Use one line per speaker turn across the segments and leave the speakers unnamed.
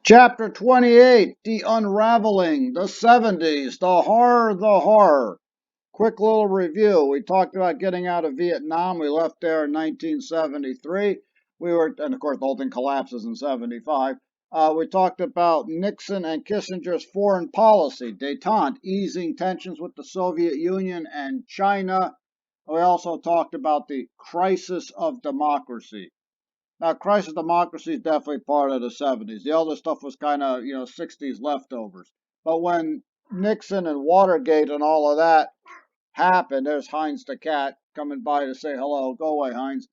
Chapter 28, The Unraveling, the 70s, the horror, the horror. Quick little review. We talked about getting out of Vietnam. We left there in 1973. And of course, the whole thing collapses in 75. We talked about Nixon and Kissinger's foreign policy, détente, easing tensions with the Soviet Union and China. We also talked about the crisis of democracy. Now, crisis democracy is definitely part of the 70s. The other stuff was kind of, 60s leftovers. But when Nixon and Watergate and all of that happened, there's Heinz the cat coming by to say hello. Go away, Heinz.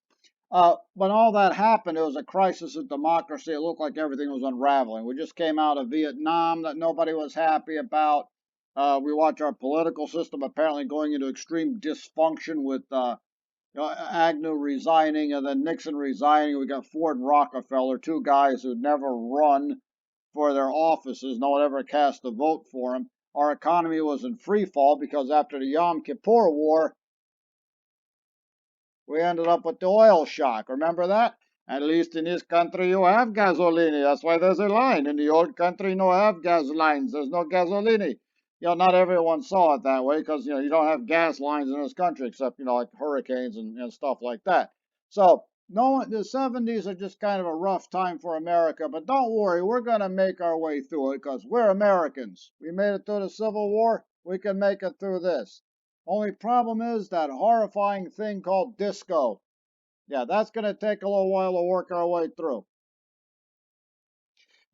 When all that happened, it was a crisis of democracy. It looked like everything was unraveling. We just came out of Vietnam that nobody was happy about. We watch our political system apparently going into extreme dysfunction with Agnew resigning and then Nixon resigning. We got Ford and Rockefeller, two guys who'd never run for their offices. No one ever cast a vote for them. Our economy was in free fall because after the Yom Kippur War, we ended up with the oil shock. Remember that? At least in this country you have gasoline. That's why there's a line. In the old country, no have gas lines. There's no gasoline. Not everyone saw it that way because, you don't have gas lines in this country except, like hurricanes and stuff like that. So, no, the 70s are just kind of a rough time for America, but don't worry, we're going to make our way through it because we're Americans. We made it through the Civil War, we can make it through this. Only problem is that horrifying thing called disco. Yeah, that's going to take a little while to work our way through.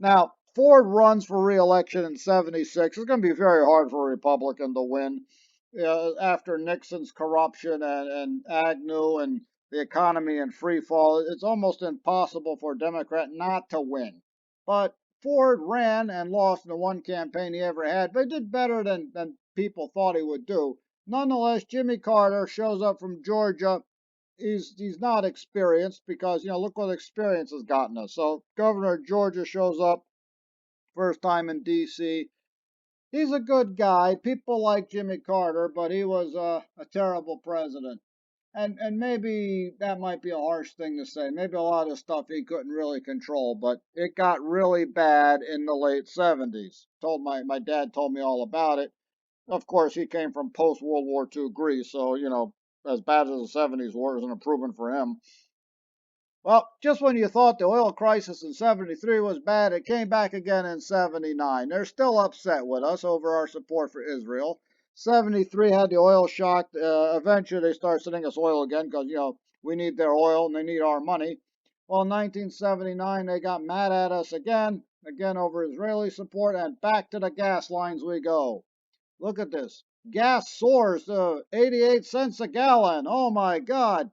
Now, Ford runs for re-election in 76. It's going to be very hard for a Republican to win after Nixon's corruption and Agnew and the economy in free fall. It's almost impossible for a Democrat not to win. But Ford ran and lost in the one campaign he ever had, but he did better than people thought he would do. Nonetheless, Jimmy Carter shows up from Georgia. He's not experienced because look what experience has gotten us. So Governor of Georgia shows up first time in D.C. He's a good guy. People like Jimmy Carter, but he was a terrible president. And maybe that might be a harsh thing to say. Maybe a lot of stuff he couldn't really control, but it got really bad in the late 70s. Told my dad told me all about it. Of course, he came from post World War II Greece, so as bad as the 70s were, is an improvement for him. Well, just when you thought the oil crisis in 73 was bad, it came back again in 79. They're still upset with us over our support for Israel. 73 had the oil shock. Eventually, they start sending us oil again because, we need their oil and they need our money. Well, in 1979, they got mad at us again over Israeli support, and back to the gas lines we go. Look at this. Gas soars to 88 cents a gallon. Oh my God.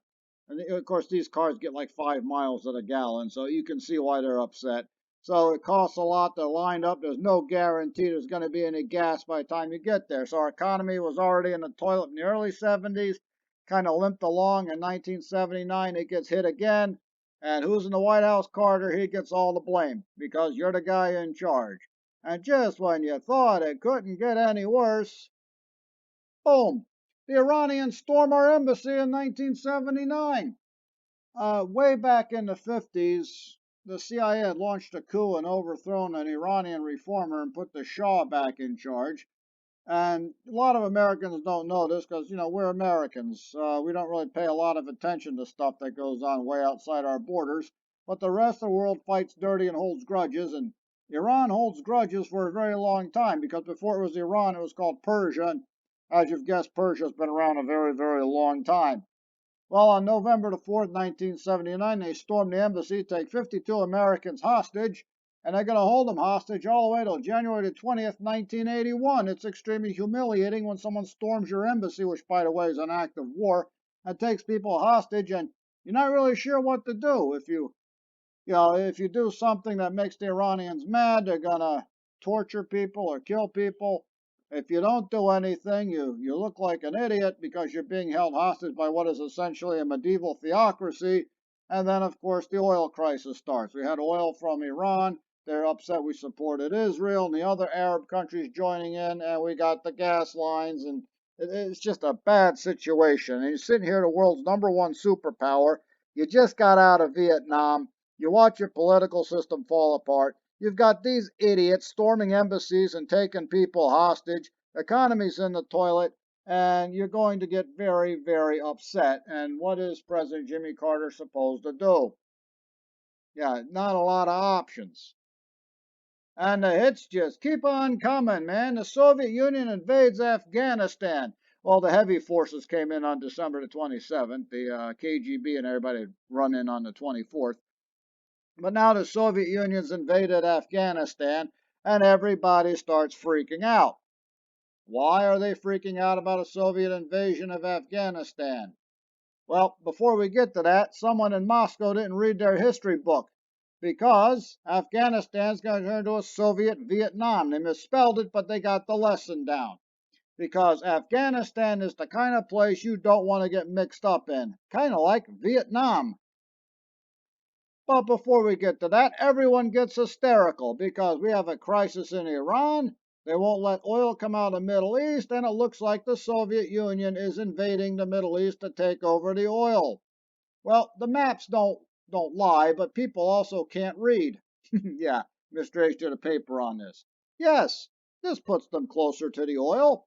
And of course, these cars get like 5 miles at a gallon, so you can see why they're upset. So it costs a lot to line up. There's no guarantee there's going to be any gas by the time you get there. So our economy was already in the toilet in the early 70s, kind of limped along. In 1979, it gets hit again. And who's in the White House? Carter. He gets all the blame because you're the guy in charge. And just when you thought it couldn't get any worse, boom, the Iranians storm our embassy in 1979. Way back in the 50s, the CIA had launched a coup and overthrown an Iranian reformer and put the Shah back in charge. And a lot of Americans don't know this because, we're Americans. We don't really pay a lot of attention to stuff that goes on way outside our borders. But the rest of the world fights dirty and holds grudges. And Iran holds grudges for a very long time because before it was Iran, it was called Persia. And as you've guessed, Persia's been around a very, very long time. Well, on November the 4th, 1979, they stormed the embassy, take 52 Americans hostage, and they're going to hold them hostage all the way till January the 20th, 1981. It's extremely humiliating when someone storms your embassy, which, by the way, is an act of war, and takes people hostage, and you're not really sure what to do. If you do something that makes the Iranians mad, they're going to torture people or kill people. If you don't do anything, you look like an idiot because you're being held hostage by what is essentially a medieval theocracy. And then, of course, the oil crisis starts. We had oil from Iran. They're upset we supported Israel and the other Arab countries joining in, and we got the gas lines, and it's just a bad situation. And you're sitting here, the world's #1 superpower. You just got out of Vietnam. You watch your political system fall apart. You've got these idiots storming embassies and taking people hostage. Economy's in the toilet, and you're going to get very, very upset. And what is President Jimmy Carter supposed to do? Yeah, not a lot of options. And the hits just keep on coming, man. The Soviet Union invades Afghanistan. Well, the heavy forces came in on December the 27th. The KGB and everybody run in on the 24th. But now the Soviet Union's invaded Afghanistan, and everybody starts freaking out. Why are they freaking out about a Soviet invasion of Afghanistan? Well, before we get to that, someone in Moscow didn't read their history book because Afghanistan's going to turn into a Soviet Vietnam. They misspelled it, but they got the lesson down. Because Afghanistan is the kind of place you don't want to get mixed up in, kind of like Vietnam. But before we get to that, everyone gets hysterical because we have a crisis in Iran. They won't let oil come out of the Middle East, and it looks like the Soviet Union is invading the Middle East to take over the oil. Well, the maps don't lie, but people also can't read. Yeah, Mr. H did a paper on this. Yes, this puts them closer to the oil.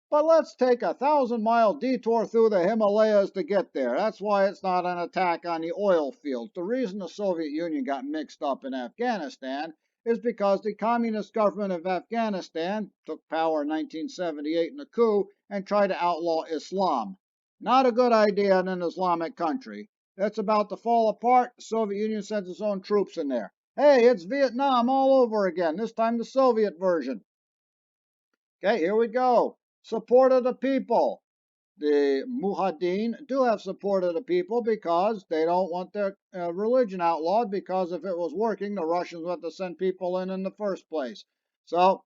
But let's take a 1,000-mile detour through the Himalayas to get there. That's why it's not an attack on the oil fields. The reason the Soviet Union got mixed up in Afghanistan is because the communist government of Afghanistan took power in 1978 in a coup and tried to outlaw Islam. Not a good idea in an Islamic country. That's about to fall apart. The Soviet Union sends its own troops in there. Hey, it's Vietnam all over again, this time the Soviet version. Okay, here we go. Support of the people. The Mujahideen do have support of the people because they don't want their religion outlawed, because if it was working, the Russians would have to send people in the first place. So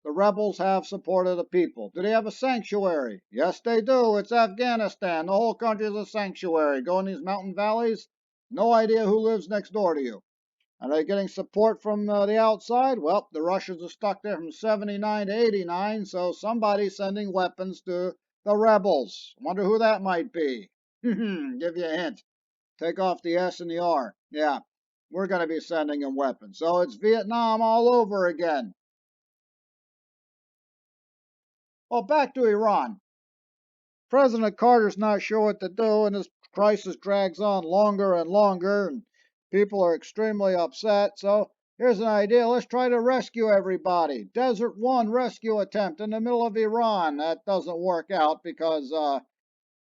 the rebels have support of the people. Do they have a sanctuary? Yes, they do. It's Afghanistan. The whole country is a sanctuary. Go in these mountain valleys, no idea who lives next door to you. Are they getting support from the outside? Well, the Russians are stuck there from 79 to 89, so somebody's sending weapons to the rebels. Wonder who that might be. Give you a hint. Take off the S and the R. Yeah, we're going to be sending them weapons. So it's Vietnam all over again. Well, back to Iran. President Carter's not sure what to do, and this crisis drags on longer and longer, and people are extremely upset. So here's an idea. Let's try to rescue everybody. Desert One rescue attempt in the middle of Iran. That doesn't work out because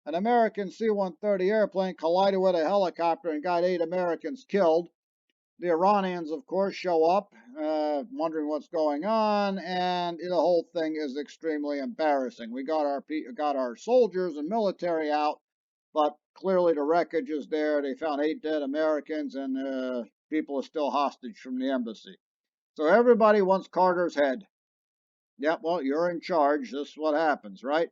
an American C-130 airplane collided with a helicopter and got 8 Americans killed. The Iranians, of course, show up, wondering what's going on, and the whole thing is extremely embarrassing. We got our soldiers and military out, but clearly the wreckage is there. They found 8 dead Americans, and people are still hostage from the embassy. So everybody wants Carter's head. Yep, well, you're in charge. This is what happens, right?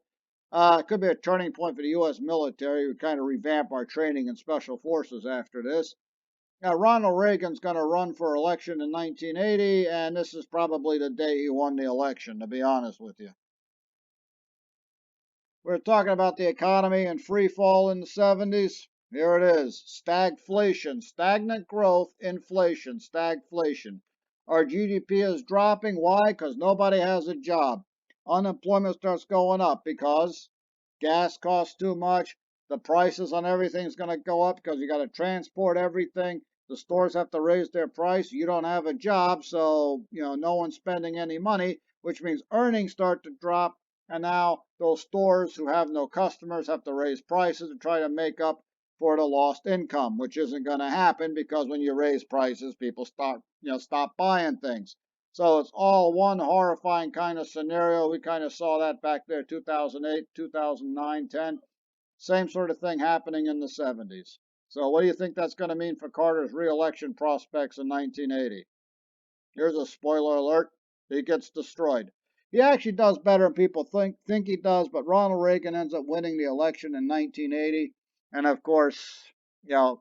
It could be a turning point for the U.S. military. We kind of revamp our training and special forces after this. Now, Ronald Reagan's going to run for election in 1980, and this is probably the day he won the election, to be honest with you. We're talking about the economy and free fall in the 70s. Here it is. Stagflation, stagnant growth, inflation, stagflation. Our GDP is dropping. Why? Because nobody has a job. Unemployment starts going up because gas costs too much. The prices on everything is going to go up because you got to transport everything. The stores have to raise their price. You don't have a job, so no one's spending any money, which means earnings start to drop. And now those stores who have no customers have to raise prices to try to make up for the lost income, which isn't going to happen because when you raise prices, people stop buying things. So it's all one horrifying kind of scenario. We kind of saw that back there, 2008, 2009, 10. Same sort of thing happening in the 70s. So what do you think that's going to mean for Carter's re-election prospects in 1980? Here's a spoiler alert. He gets destroyed. He actually does better than people think he does, but Ronald Reagan ends up winning the election in 1980. And of course,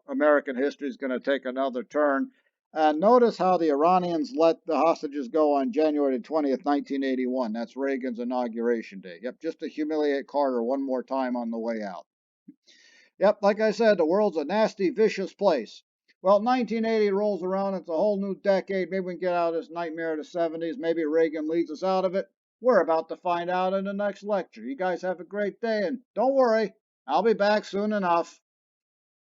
American history is going to take another turn. Notice how the Iranians let the hostages go on January 20th, 1981. That's Reagan's inauguration day. Yep, just to humiliate Carter one more time on the way out. Yep, like I said, the world's a nasty, vicious place. Well, 1980 rolls around. It's a whole new decade. Maybe we can get out of this nightmare of the 70s. Maybe Reagan leads us out of it. We're about to find out in the next lecture. You guys have a great day, and don't worry, I'll be back soon enough.